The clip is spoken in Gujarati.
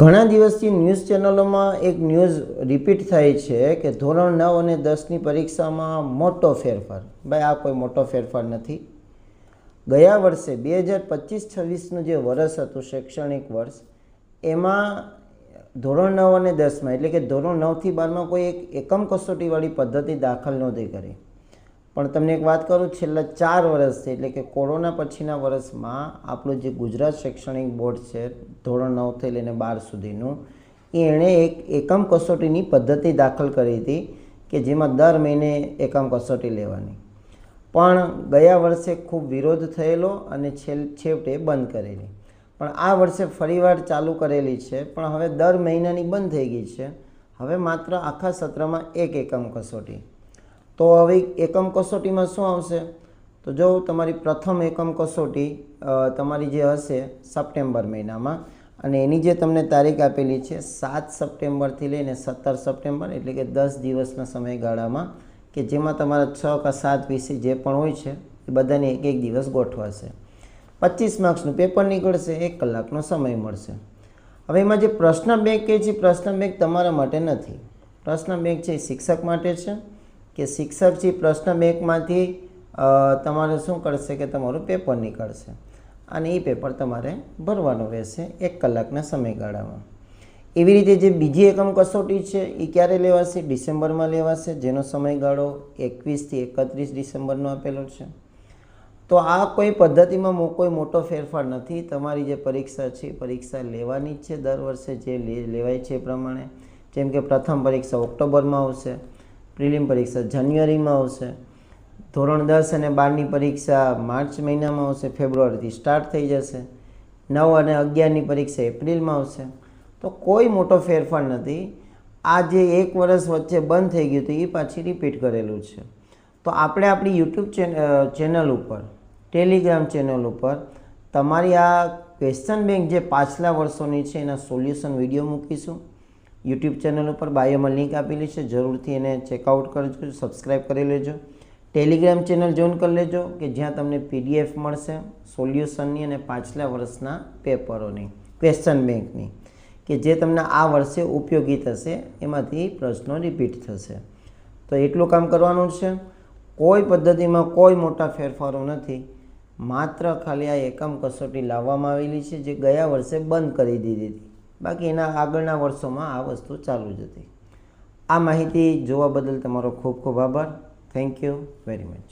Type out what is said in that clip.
ઘણા દિવસથી ન્યૂઝ ચેનલોમાં એક ન્યૂઝ રિપીટ થાય છે કે ધોરણ 9 અને 10ની પરીક્ષામાં મોટો ફેરફાર. ભાઈ, આ કોઈ મોટો ફેરફાર નથી. ગયા વર્ષે 2025-26નું જે વર્ષ હતું, શૈક્ષણિક વર્ષ, એમાં ધોરણ 9 અને 10માં એટલે કે ધોરણ 9થી 12માં કોઈ એક એકમ કસોટીવાળી પદ્ધતિ દાખલ નહોતી કરી. પણ તમને એક વાત કરું, છેલ્લા 4 વર્ષથી એટલે કે કોરોના પછીના વર્ષમાં આપણું જે ગુજરાત શૈક્ષણિક બોર્ડ છે, ધોરણ 9થી લઈને 12 સુધીનું, એણે એક એકમ કસોટીની પદ્ધતિ દાખલ કરી હતી કે જેમાં દર મહિને એકમ કસોટી લેવાની. પણ ગયા વર્ષે ખૂબ વિરોધ થયેલો અને છેવટે બંધ કરેલી. પણ આ વર્ષે ફરીવાર ચાલુ કરેલી છે, પણ હવે દર મહિનાની બંધ થઈ ગઈ છે. હવે માત્ર આખા સત્રમાં એક એકમ કસોટી. તો હવે એકમ કસોટીમાં શું આવશે? તો જો તમારી પ્રથમ એકમ કસોટી તમારી જે હશે સપ્ટેમ્બર મહિનામાં, અને એની જે તમને તારીખ આપેલી છે 7 સપ્ટેમ્બરથી લઈને 17 સપ્ટેમ્બર એટલે કે 10 દિવસના સમયગાળામાં, કે જેમાં તમારા 6 કે 7 વિષય જે પણ હોય છે એ બધાને એક એક દિવસ ગોઠવાશે. 25 માર્ક્સનું પેપર નીકળશે, 1 કલાકનો સમય મળશે. હવે એમાં જે પ્રશ્ન બેંક કહે છે, પ્રશ્ન બેંક તમારા માટે નથી. પ્રશ્ન બેંક છે એ શિક્ષક માટે છે, કે શિક્ષક છે પ્રશ્ન બેંકમાંથી તમારે શું કરશે કે તમારું પેપર નીકળશે અને એ પેપર તમારે ભરવાનું રહેશે 1 કલાકના સમયગાળામાં. એવી રીતે જે બીજી એકમ કસોટી છે એ ક્યારે લેવાશે? ડિસેમ્બરમાં લેવાશે, જેનો સમયગાળો 21થી 31 ડિસેમ્બરનો આપેલો છે. તો આ કોઈ પદ્ધતિમાં કોઈ મોટો ફેરફાર નથી. તમારી જે પરીક્ષા છે પરીક્ષા લેવાની જ છે દર વર્ષે જે લેવાય છે એ પ્રમાણે. જેમ કે પ્રથમ પરીક્ષા ઓક્ટોબરમાં આવશે, પ્રિલિમ પરીક્ષા જાન્યુઆરીમાં આવશે, ધોરણ 10 અને 12ની પરીક્ષા માર્ચ મહિનામાં આવશે, ફેબ્રુઆરીથી સ્ટાર્ટ થઈ જશે, 9 અને 11ની પરીક્ષા એપ્રિલમાં આવશે. તો કોઈ મોટો ફેરફાર નથી. આ જે એક વર્ષ વચ્ચે બંધ થઈ ગયું હતું એ પાછી રિપીટ કરેલું છે. તો આપણે આપણી યુટ્યુબ ચેનલ ઉપર, ટેલિગ્રામ ચેનલ ઉપર તમારી આ ક્વેશ્ચન બેંક જે પાછલા વર્ષોની છે એના સોલ્યુશન વિડીયો મૂકીશું. યુટ્યુબ ચેનલ ઉપર બાયોમાં લિંક આપેલી છે, જરૂરથી એને ચેકઆઉટ કરજો, સબસ્ક્રાઈબ કરી લેજો. ટેલિગ્રામ ચેનલ જોઈન કરી લેજો કે જ્યાં તમને PDF મળશે સોલ્યુશનની અને પાછલા વર્ષના પેપરોની, ક્વેશ્ચન બેંકની, કે જે તમને આ વર્ષે ઉપયોગી થશે. એમાંથી પ્રશ્નો રિપીટ થશે. તો એટલું કામ કરવાનું છે. કોઈ પદ્ધતિમાં કોઈ મોટા ફેરફારો નથી. માત્ર ખાલી આ એકમ કસોટી લાવવામાં આવેલી છે જે ગયા વર્ષે બંધ કરી દીધી હતી. બાકી એના આગળના વર્ષોમાં આ વસ્તુ ચાલુ જ હતી. આ માહિતી જોવા બદલ તમારો ખૂબ ખૂબ આભાર. Thank you very much.